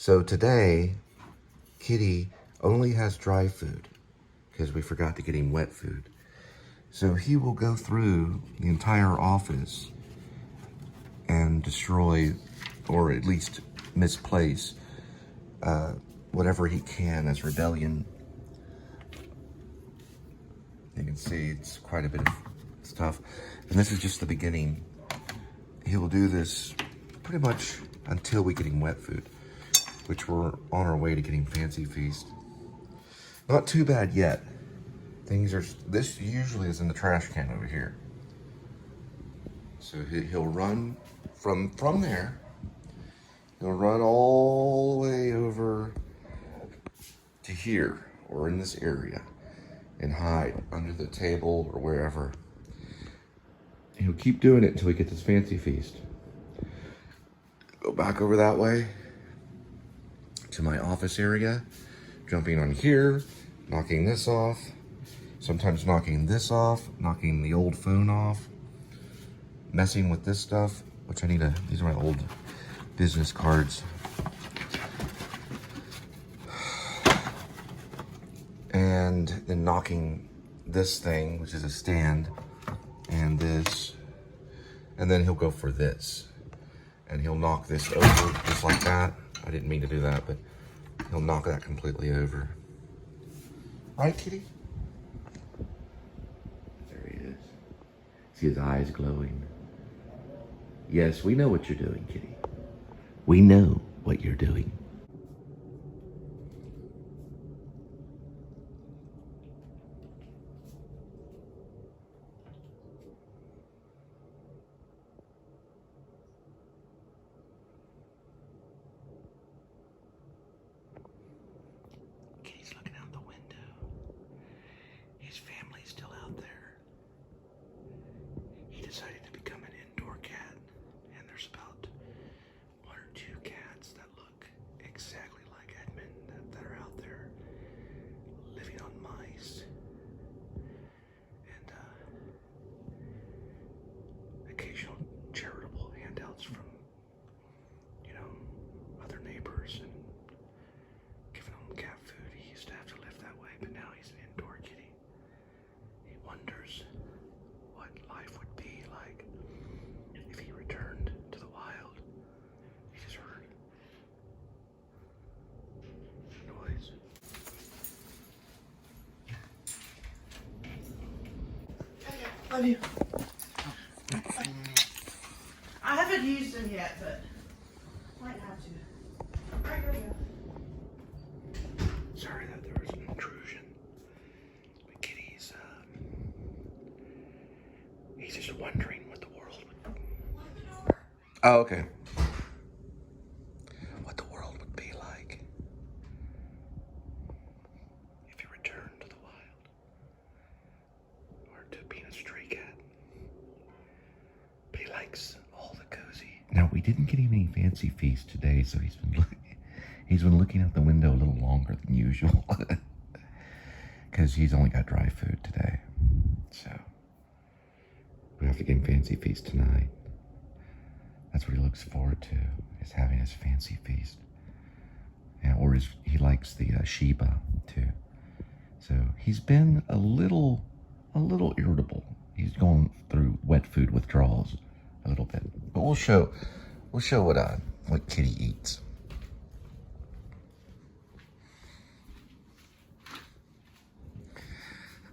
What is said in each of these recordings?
So today, Kitty only has dry food because we forgot to get him wet food. So he will go through the entire office and destroy, or at least misplace, whatever he can as rebellion. You can see it's quite a bit of stuff. And this is just the beginning. He will do this pretty much until we get him wet food, which we're on our way to getting Fancy Feast. Not too bad yet. This usually is in the trash can over here. So he'll run from there. He'll run all the way over to here, or in this area, and hide under the table or wherever. He'll keep doing it until he gets his Fancy Feast. Go back over that way to my office area, jumping on here, knocking this off, sometimes knocking this off, knocking the old phone off, messing with this stuff, which these are my old business cards. And then knocking this thing, which is a stand, and this, and then he'll go for this. And he'll knock this over just like that. I didn't mean to do that, but he'll knock that completely over. Right, Kitty? There he is. See his eyes glowing. Yes, we know what you're doing, Kitty. We know what you're doing. Kitty's looking out the window. His family's still out there. He decided to become an indoor cat, and there's about 1 or 2 cats that look exactly like Edmund that are out there living on mice and occasional charitable handouts from, other neighbors and giving them cat food. He used to have to live that way, but now he's an indoor kitty. He wonders what life would be like if he returned to the wild. He just heard a noise. Love you. I haven't used them yet, but might have to. Right, here we go. Sorry that there was an intrusion. But Kitty's, he's just wondering what the world would... Oh, okay. What the world would be like if you returned to the wild. Or to being a stray cat. But he likes all the cozy. Now, we didn't get him any Fancy Feast today, so he's been looking out the window a little longer than usual. Because he's only got dry food today. So we have to get him Fancy Feast tonight. That's what he looks forward to, is having his Fancy Feast. Yeah, or he likes the Sheba too. So he's been a little irritable. He's going through wet food withdrawals a little bit. But we'll show what Kitty eats.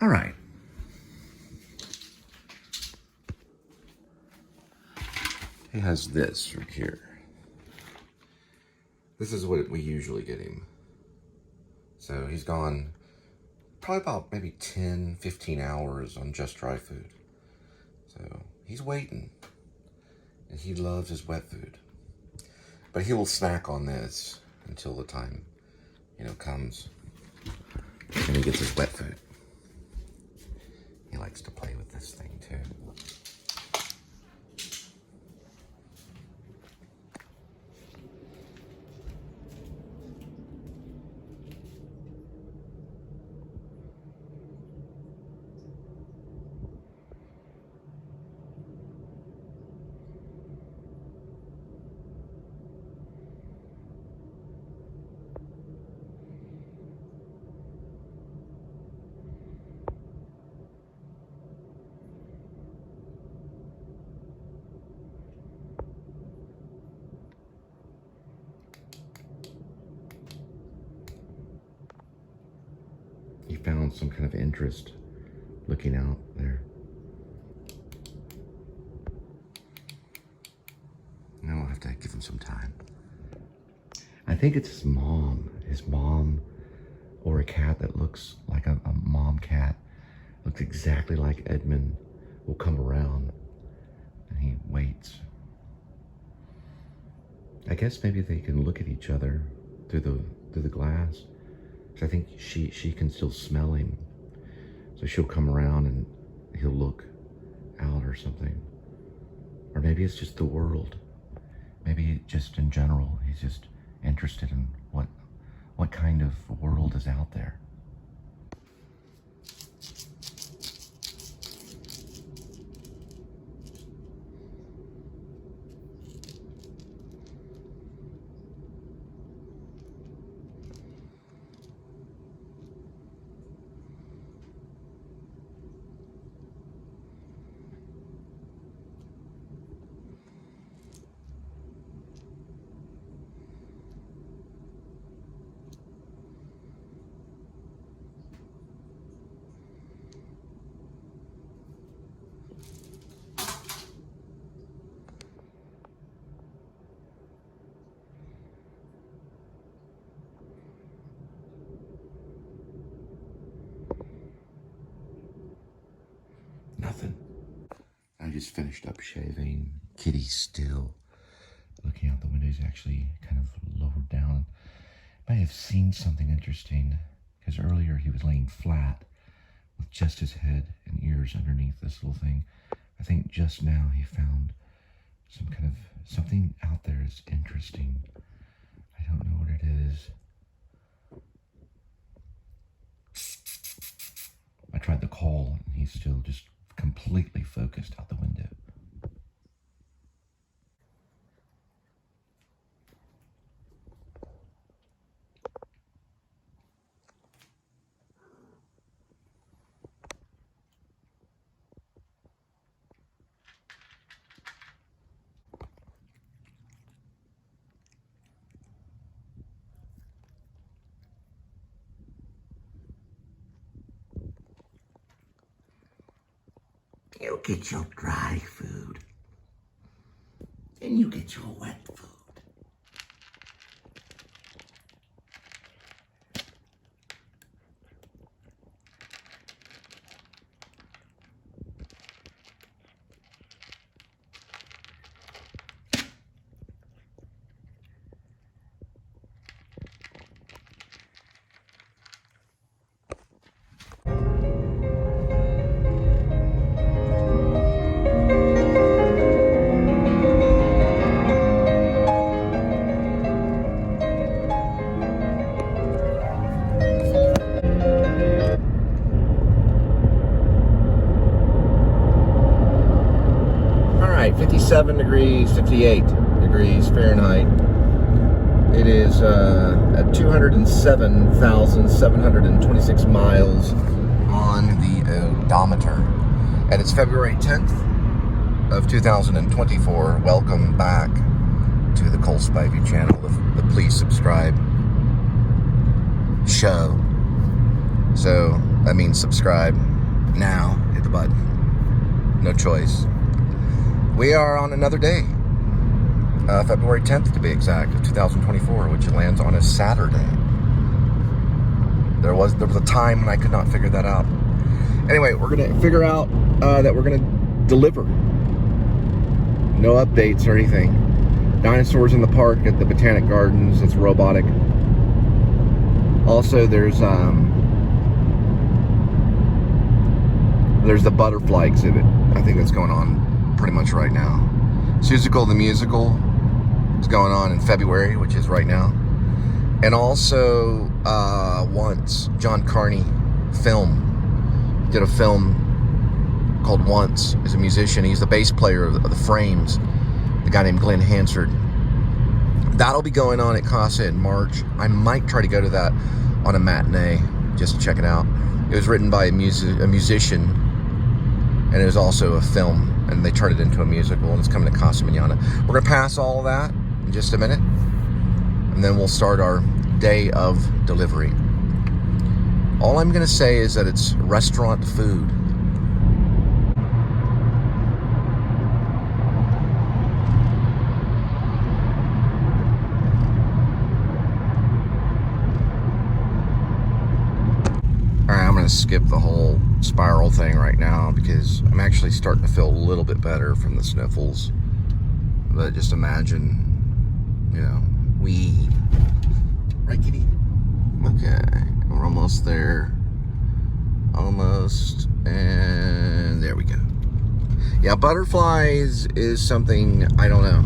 All right. He has this right here. This is what we usually get him. So he's gone probably about maybe 10, 15 hours on just dry food. So he's waiting. And he loves his wet food. But he will snack on this until the time, comes. And he gets his wet food. He likes to play with this thing too. found some kind of interest looking out there. Now I'll have to give him some time. I think it's his mom. His mom, or a cat that looks like a mom cat. Looks exactly like Edmund. Will come around and he waits. I guess maybe they can look at each other through the glass. So I think she can still smell him. So she'll come around and he'll look out or something. Or maybe it's just the world. Maybe just in general, he's just interested in what kind of world is out there. Nothing. I just finished up shaving. Kitty's still looking out the window. He's actually kind of lowered down. Might have seen something interesting, because earlier he was laying flat with just his head and ears underneath this little thing. I think just now he found some kind of something out there is interesting. I don't know what it is. I tried the call and he's still just completely focused out the window. You get your dry food, and you get your wet food. All right, 57 degrees, 58 degrees Fahrenheit. It is at 207,726 miles on the odometer. And it's February 10th of 2024. Welcome back to the Cole Spivey channel, the Please Subscribe show. So that means subscribe now, hit the button. No choice. We are on another day. February 10th to be exact, of 2024, which lands on a Saturday. There was a time when I could not figure that out. Anyway, we're gonna figure out that we're gonna deliver. No updates or anything. Dinosaurs in the park at the Botanic Gardens. It's robotic. Also, there's the butterfly exhibit. I think that's going on pretty much right now. Seussical the musical is going on in February, which is right now. And also, Once, John Carney film. Did a film called Once. He's a musician. He's the bass player of the Frames, the guy named Glenn Hansard. That'll be going on at Casa in March. I might try to go to that on a matinee just to check it out. It was written by a musician, and it was also a film, and they turned it into a musical, and it's coming to Casa Manana. We're going to pass all of that in just a minute, and then we'll start our day of delivery. All I'm gonna say is that it's restaurant food. Alright, I'm gonna skip the whole spiral thing right now because I'm actually starting to feel a little bit better from the sniffles. But just imagine, you know, weed. Right, kitty? Okay, we're almost there. Almost, and there we go. Yeah, butterflies is something, I don't know.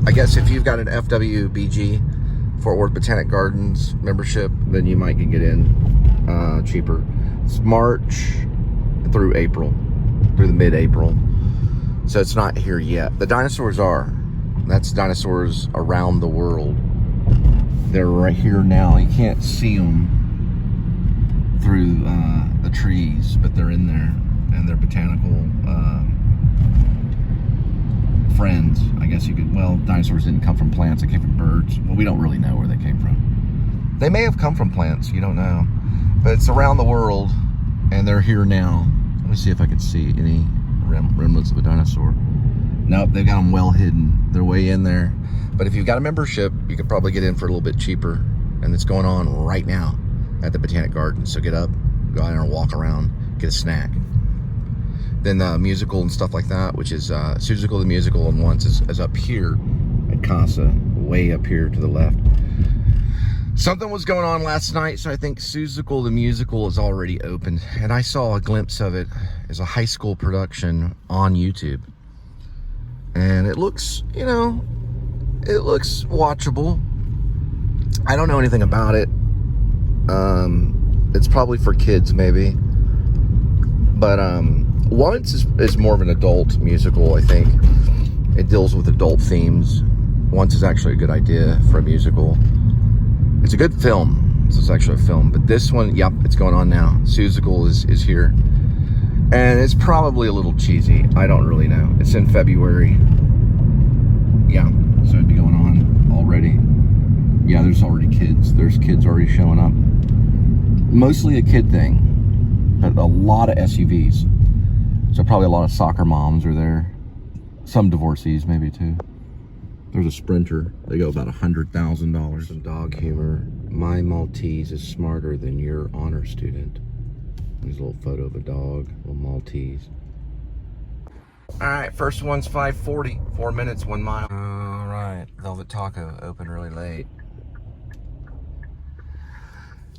I guess if you've got an FWBG, Fort Worth Botanic Gardens membership, then you might can get in cheaper. It's March through April, through the mid-April. So it's not here yet. The dinosaurs are. That's dinosaurs around the world. They're right here now. You can't see them through the trees, but they're in there, and they're botanical friends, I guess you could. Well, dinosaurs didn't come from plants, they came from birds. Well, we don't really know where they came from. They may have come from plants, you don't know, but it's around the world, and they're here now. Let me see if I can see any remnants of a dinosaur. Nope, they've got them well hidden. They're way in there. But if you've got a membership, you could probably get in for a little bit cheaper, and it's going on right now at the Botanic Garden. So get up, go out there and walk around, get a snack. Then the musical and stuff like that, which is Suzical the Musical, and once is up here at Casa, way up here to the left. Something was going on last night, so I think Suzical the Musical is already open. And I saw a glimpse of it as a high school production on YouTube. And it looks, you know, it looks watchable. I don't know anything about it. It's probably for kids, maybe. But Once is more of an adult musical, I think. It deals with adult themes. Once is actually a good idea for a musical. It's a good film. This is actually a film. But this one, yep, it's going on now. Suzical is here. And it's probably a little cheesy. I don't really know. It's in February. Yeah, so it'd be going on already. Yeah, there's already kids. There's kids already showing up. Mostly a kid thing, but a lot of SUVs. So probably a lot of soccer moms are there. Some divorcees maybe too. There's a Sprinter. They go about $100,000. Some dog humor. My Maltese is smarter than your honor student. There's a little photo of a dog, a little Maltese. All right, first one's 5:40. 4 minutes, 1 mile. All right, Velvet Taco open really late.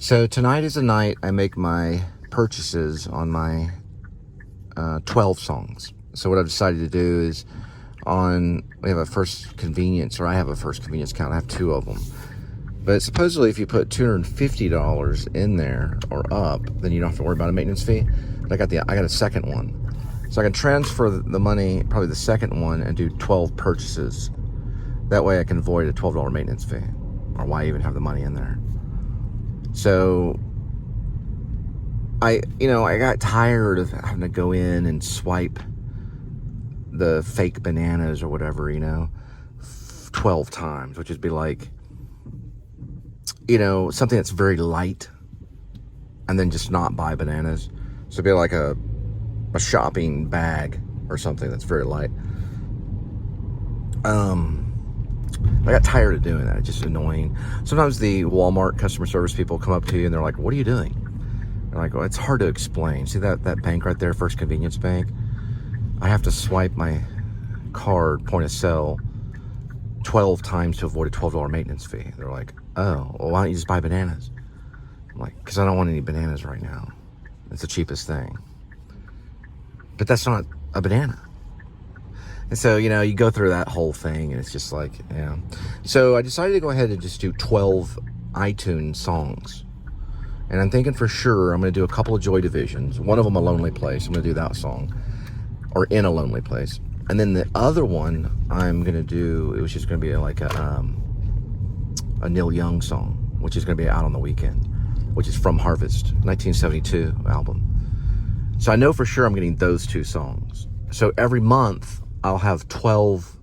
So tonight is the night I make my purchases on my 12 songs. So what I've decided to do is we have a first convenience, or I have a first convenience account. I have 2 of them. But supposedly if you put $250 in there or up, then you don't have to worry about a maintenance fee. But I got a second one. So I can transfer the money, probably the second one, and do 12 purchases. That way I can avoid a $12 maintenance fee. Or why even have the money in there? So I got tired of having to go in and swipe the fake bananas or whatever, 12 times, which would be like, something that's very light, and then just not buy bananas. So it'd be like a shopping bag or something that's very light. I got tired of doing that. It's just annoying. Sometimes the Walmart customer service people come up to you and they're like, "What are you doing?" They're like, "Well, it's hard to explain. See that bank right there, First Convenience Bank? I have to swipe my card, point of sale, 12 times to avoid a $12 maintenance fee." They're like, "Oh, well, why don't you just buy bananas?" I'm like, "Because I don't want any bananas right now. It's the cheapest thing." But that's not a banana. And so, you go through that whole thing, and it's just like, yeah. So I decided to go ahead and just do 12 iTunes songs. And I'm thinking for sure I'm going to do a couple of Joy Divisions. One of them, A Lonely Place. I'm going to do that song. Or In a Lonely Place. And then the other one I'm going to do, it was just going to be like a Neil Young song, which is going to be Out on the Weekend, which is From Harvest, 1972 album. So I know for sure I'm getting those 2 songs. So every month I'll have 12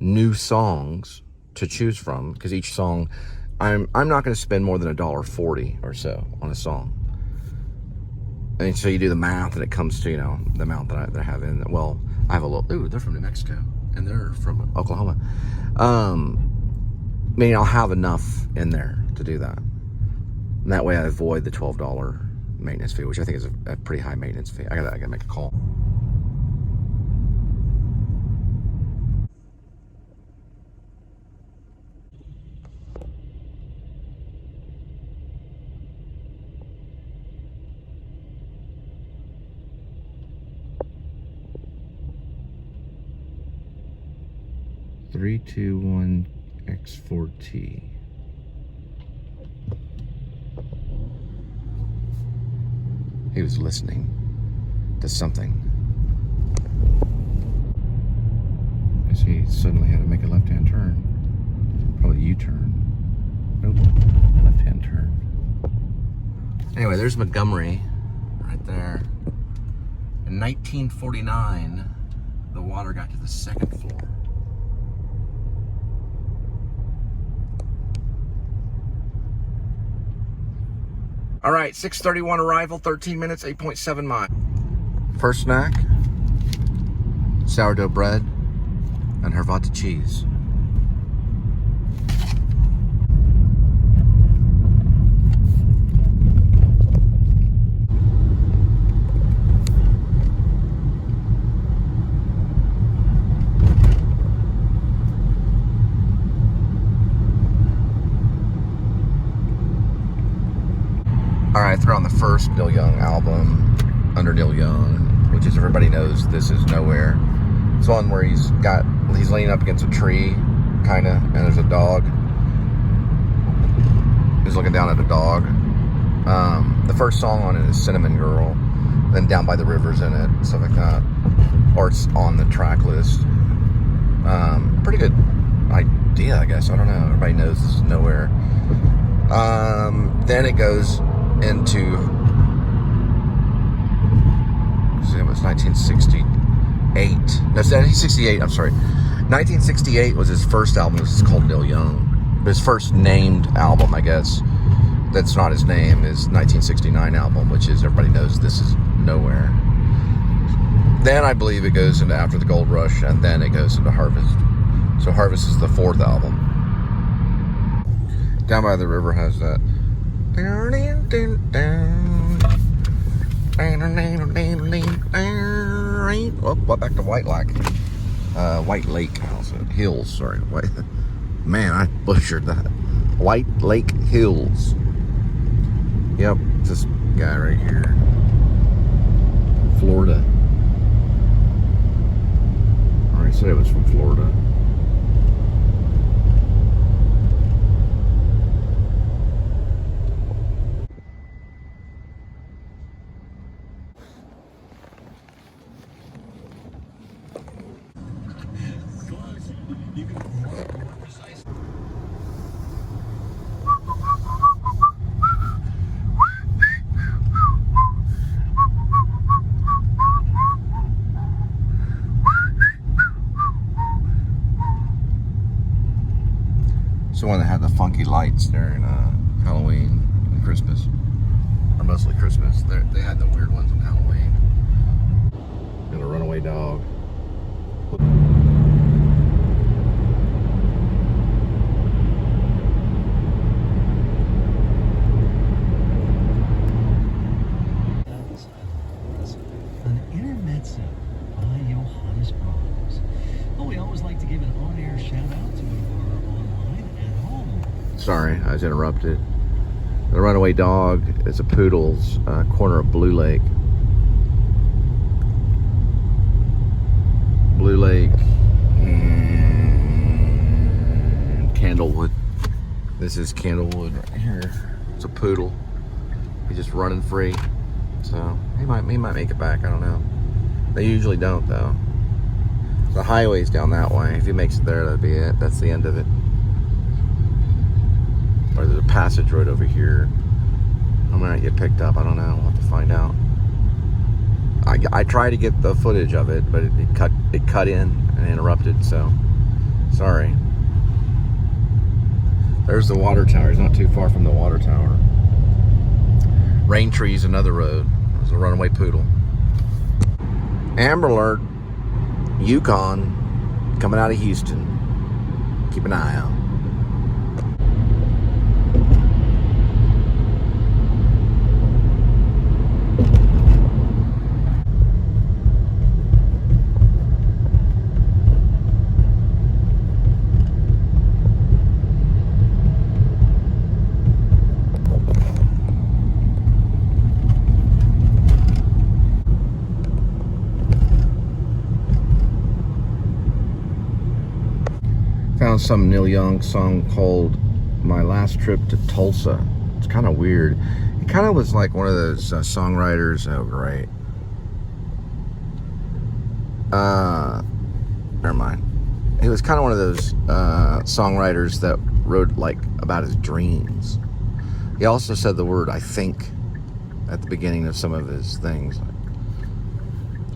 new songs to choose from, because each song, I'm not going to spend more than $1.40 or so on a song. And so you do the math, and it comes to, you know, the amount that I have in. Well, I have a little. Ooh, they're from New Mexico, and they're from Oklahoma. Meaning I'll have enough in there to do that. And that way I avoid the $12 maintenance fee, which I think is a pretty high maintenance fee. I gotta make a call. X4T. He was listening to something. I see he suddenly had to make a left-hand turn. Probably U-turn. Nope, left-hand turn. Anyway, there's Montgomery right there. In 1949, the water got to the second floor. All right, 6:31 arrival, 13 minutes, 8.7 miles. First snack, sourdough bread and Hervata cheese. All right, throw on the first Neil Young album, under Neil Young, which is, everybody knows, This Is Nowhere. It's one where he's leaning up against a tree, kind of, and there's a dog. He's looking down at a dog. The first song on it is Cinnamon Girl, then Down by the River's in it, stuff like that. Or it's on the track list. Pretty good idea, I guess. I don't know. Everybody knows This Is Nowhere. Then it goes into, it was 1968. No, it's 1968. I'm sorry. 1968 was his first album. This is called Neil Young. His first named album, I guess, that's not his name, is 1969 album, which is, everybody knows, This Is Nowhere. Then I believe it goes into After the Gold Rush, and then it goes into Harvest. So Harvest is the fourth album. Down by the River has that. Oh, back to White Lake Hills. Sorry, man, I butchered that. White Lake Hills. Yep, this guy right here, Florida. I already said it was from Florida. It's the one that had the funky lights during Halloween and Christmas, or mostly Christmas. They had the weird ones on Halloween. And a runaway dog. An intermezzo by Johannes Brahms. Well, we always like to give an on-air shout-out to our online and home. Sorry, I was interrupted. The runaway dog is a poodle's corner of Blue Lake. Blue Lake and Candlewood. This is Candlewood right here. It's a poodle. He's just running free. So he might make it back. I don't know. They usually don't, though. The highway's down that way. If he makes it there, that'd be it. That's the end of it. Or there's a passage road over here. I might get picked up. I don't know. We'll have to find out. I tried to get the footage of it, but it cut in and interrupted. So sorry. There's the water tower. He's not too far from the water tower. Rain Tree's another road. It's a runaway poodle. Amber Alert, Yukon, coming out of Houston. Keep an eye out. Found some Neil Young song called My Last Trip to Tulsa. It's kind of weird. It kind of was like one of those songwriters. Oh, great. Never mind. It was kind of one of those songwriters that wrote like about his dreams. He also said the word I think at the beginning of some of his things.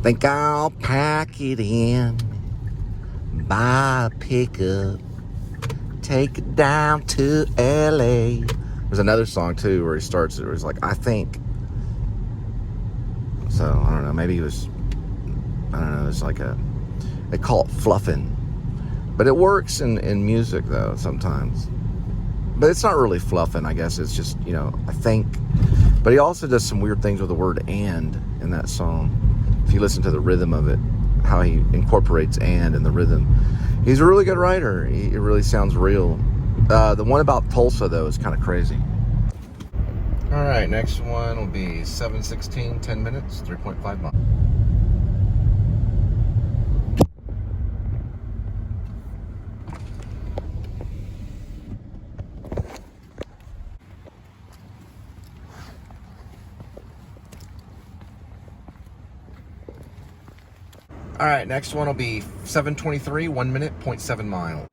Think I'll pack it in, buy a pickup, take it down to LA. There's another song too where he starts it where he's like, I think. So I don't know, maybe he was, I don't know, it's like they call it fluffing. But it works in music though sometimes. But it's not really fluffing, I guess. It's just, you know, I think. But he also does some weird things with the word and in that song. If you listen to the rhythm of it, how he incorporates and in the rhythm. He's a really good writer. It really sounds real. The one about Tulsa, though, is kind of crazy. All right, next one will be 7:16, 10 minutes, 3.5 miles. All right, next one will be 7:23, 1 minute, 0.7 miles.